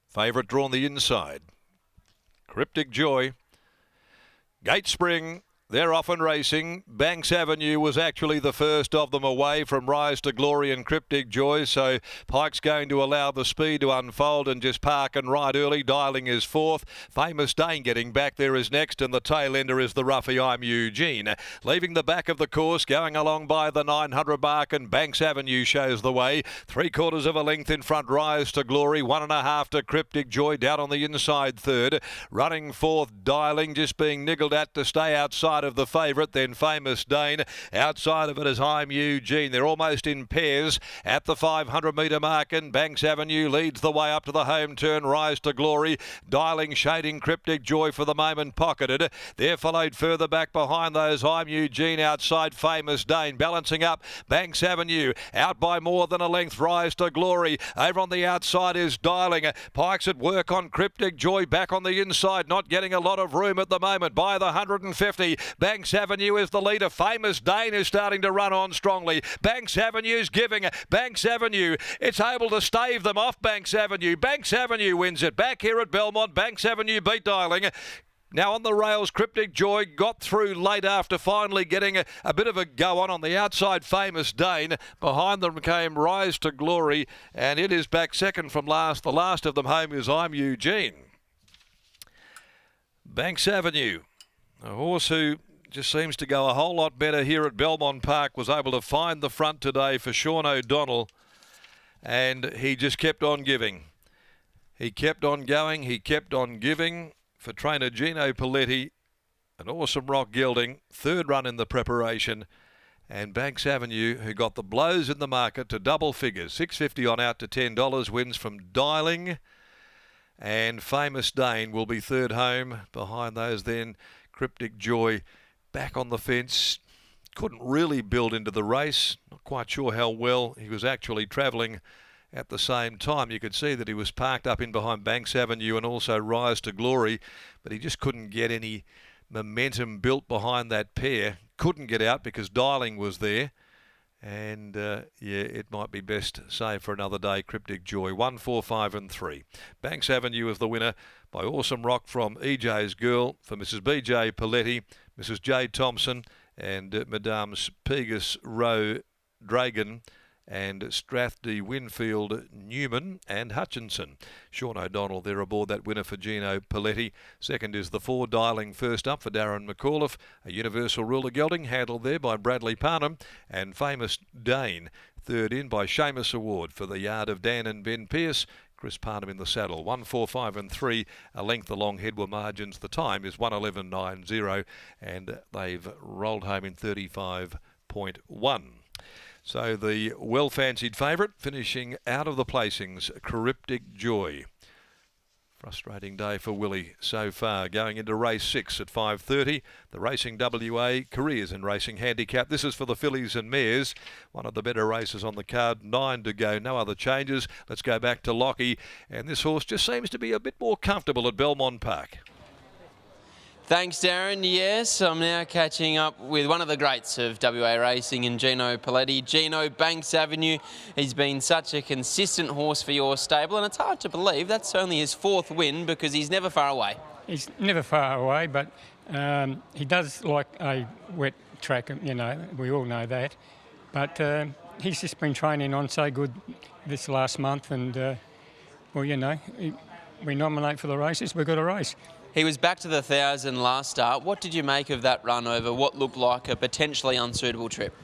Favourite drawn the inside. Cryptic Joy. Gate Spring. They're off and racing. Banks Avenue was actually the first of them away from Rise to Glory and Cryptic Joy. So Pike's going to allow the speed to unfold and just park and ride early. Dialing is fourth. Famous Dane getting back there is next. And the tail ender is the roughie I'm Eugene. Leaving the back of the course, going along by the 900 mark, and Banks Avenue shows the way. 3/4 of a length in front, Rise to Glory. 1.5 to Cryptic Joy, down on the inside third. Running fourth, Dialing, just being niggled at to stay outside of the favourite, then Famous Dane. Outside of it is I'm Eugene. They're almost in pairs at the 500 metre mark, and Banks Avenue leads the way up to the home turn. Rise to Glory. Dialing, shading Cryptic Joy for the moment, pocketed. They're followed further back behind those. I'm Eugene outside Famous Dane. Balancing up Banks Avenue. Out by more than a length, Rise to Glory. Over on the outside is Dialing. Pike's at work on Cryptic Joy. Back on the inside, not getting a lot of room at the moment. By the 150, Banks Avenue is the leader. Famous Dane is starting to run on strongly. Banks Avenue's giving. Banks Avenue, it's able to stave them off. Banks Avenue. Banks Avenue wins it. Back here at Belmont, Banks Avenue beat Dialing. Now on the rails, Cryptic Joy got through late after finally getting a bit of a go on the outside. Famous Dane. Behind them came Rise to Glory, and it is back second from last. The last of them home is I'm Eugene. Banks Avenue, a horse who just seems to go a whole lot better here at Belmont Park, was able to find the front today for Sean O'Donnell, and he just kept on giving. He kept on going, he kept on giving for trainer Gino Paletti. An Awesome Rock gelding, third run in the preparation, and Banks Avenue, who got the blows in the market to double figures, $6.50 on out to $10, wins from Dialing, and Famous Dane will be third home. Behind those then Cryptic Joy back on the fence. Couldn't really build into the race. Not quite sure how well he was actually travelling at the same time. You could see that he was parked up in behind Banks Avenue and also Rise to Glory, but he just couldn't get any momentum built behind that pair. Couldn't get out because Dialing was there. And yeah, it might be best saved for another day. Cryptic Joy, 1, 4, 5 and 3. Banks Avenue is the winner by Awesome Rock from EJ's Girl for Mrs. BJ Paletti, Mrs. J Thompson, and Madame's Pegas Rowe Dragon, and Strathdy Winfield Newman and Hutchinson. Sean O'Donnell there aboard that winner for Gino Paletti. Second is the 4 Dialing, first up for Darren McAuliffe. A Universal Ruler gelding handled there by Bradley Parnham, and Famous Dane third in by Seamus Award for the yard of Dan and Ben Pearce. Chris Parnham in the saddle. 1, 4, 5 and 3. A length along Headway margins. The time is 1:11.90, and they've rolled home in 35.1. So the well-fancied favourite finishing out of the placings, Cryptic Joy. Frustrating day for Willie so far. Going into race 6 at 5:30. The Racing WA Careers in Racing Handicap. This is for the fillies and mares. One of the better races on the card. 9 to go. No other changes. Let's go back to Lockie. And this horse just seems to be a bit more comfortable at Belmont Park. Thanks, Darren. Yes, I'm now catching up with one of the greats of WA racing in Gino Paletti. Gino, Banks Avenue. He's been such a consistent horse for your stable, and it's hard to believe that's only his 4th win because he's never far away. He's never far away, but he does like a wet track, you know, we all know that. But he's just been training on so good this last month, and, well, you know, we nominate for the races, we've got a race. He was back to the 1,000 last start. What did you make of that run over what looked like a potentially unsuitable trip?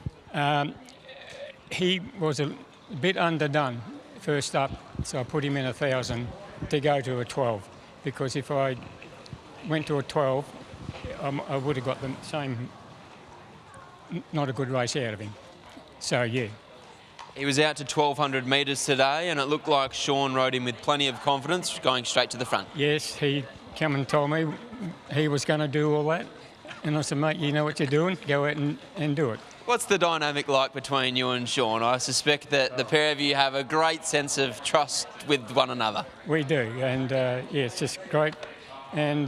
He was a bit underdone first up, so I put him in 1,000 to go to a 12, because if I went to a 12, I would have got the same, not a good race out of him. So, yeah. He was out to 1,200 metres today, and it looked like Sean rode him with plenty of confidence, going straight to the front. Yes, he come and told me he was going to do all that, and I said, mate, you know what you're doing, go out and do it. What's the dynamic like between you and Sean? I suspect that the pair of you have a great sense of trust with one another. We do, and yeah, it's just great, and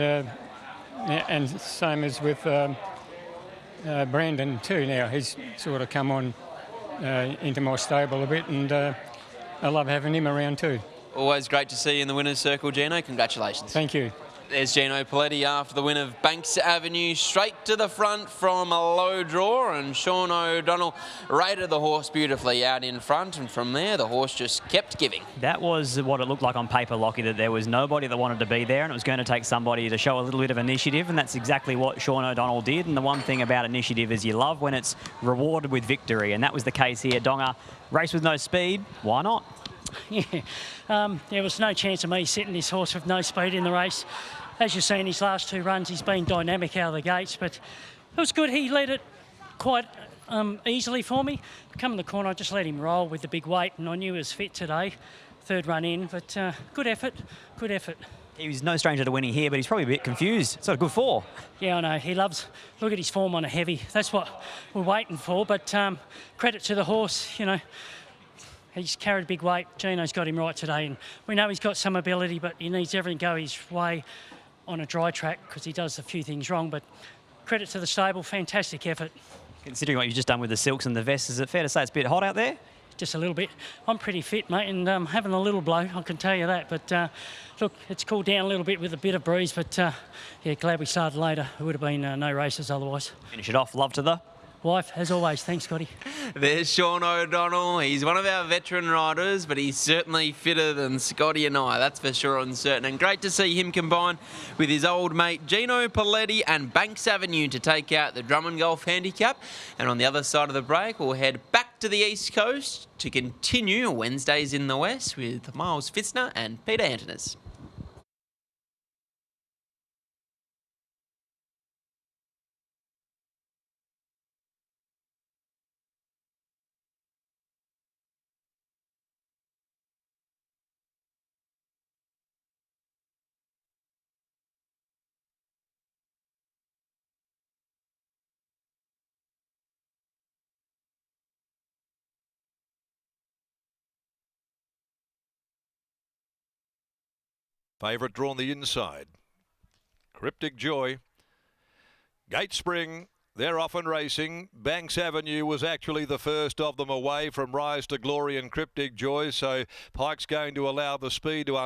same as with Brandon too now. He's sort of come on into my stable a bit, and I love having him around too. Always great to see you in the winner's circle, Gino. Congratulations. Thank you. There's Gino Paletti after the win of Banks Avenue, straight to the front from a low draw, and Sean O'Donnell rated the horse beautifully out in front, and from there the horse just kept giving. That was what it looked like on paper, Lockie, that there was nobody that wanted to be there, and it was going to take somebody to show a little bit of initiative, and that's exactly what Sean O'Donnell did. And the one thing about initiative is you love when it's rewarded with victory, and that was the case here. Donga, race with no speed, why not? Yeah, there was no chance of me sitting this horse with no speed in the race. As you've seen, his last 2 runs, he's been dynamic out of the gates, but it was good. He led it quite easily for me. Coming the corner, I just let him roll with the big weight, and I knew he was fit today. 3rd run in, but good effort, good effort. He was no stranger to winning here, but he's probably a bit confused. It's not a good 4. Yeah, I know. He loves, look at his form on a heavy. That's what we're waiting for, but credit to the horse, you know. He's carried a big weight. Gino's got him right today, and we know he's got some ability, but he needs everything to go his way on a dry track because he does a few things wrong. But credit to the stable, fantastic effort. Considering what you've just done with the silks and the vests, is it fair to say it's a bit hot out there? Just a little bit. I'm pretty fit, mate, and having a little blow, I can tell you that. But look, it's cooled down a little bit with a bit of breeze, but yeah, glad we started later. It would have been no races otherwise. Finish it off. Love to the wife, as always. Thanks, Scotty. There's Sean O'Donnell. He's one of our veteran riders, but he's certainly fitter than Scotty and I, that's for sure and certain. And great to see him combine with his old mate Gino Paletti and Banks Avenue to take out the Drummond Golf Handicap. And on the other side of the break, we'll head back to the East Coast to continue Wednesdays in the West with Miles Fitzner and Peter Antonis. Favourite drawn the inside. Cryptic Joy. Gate Spring, they're off and racing. Banks Avenue was actually the first of them away from Rise to Glory and Cryptic Joy, so Pike's going to allow the speed to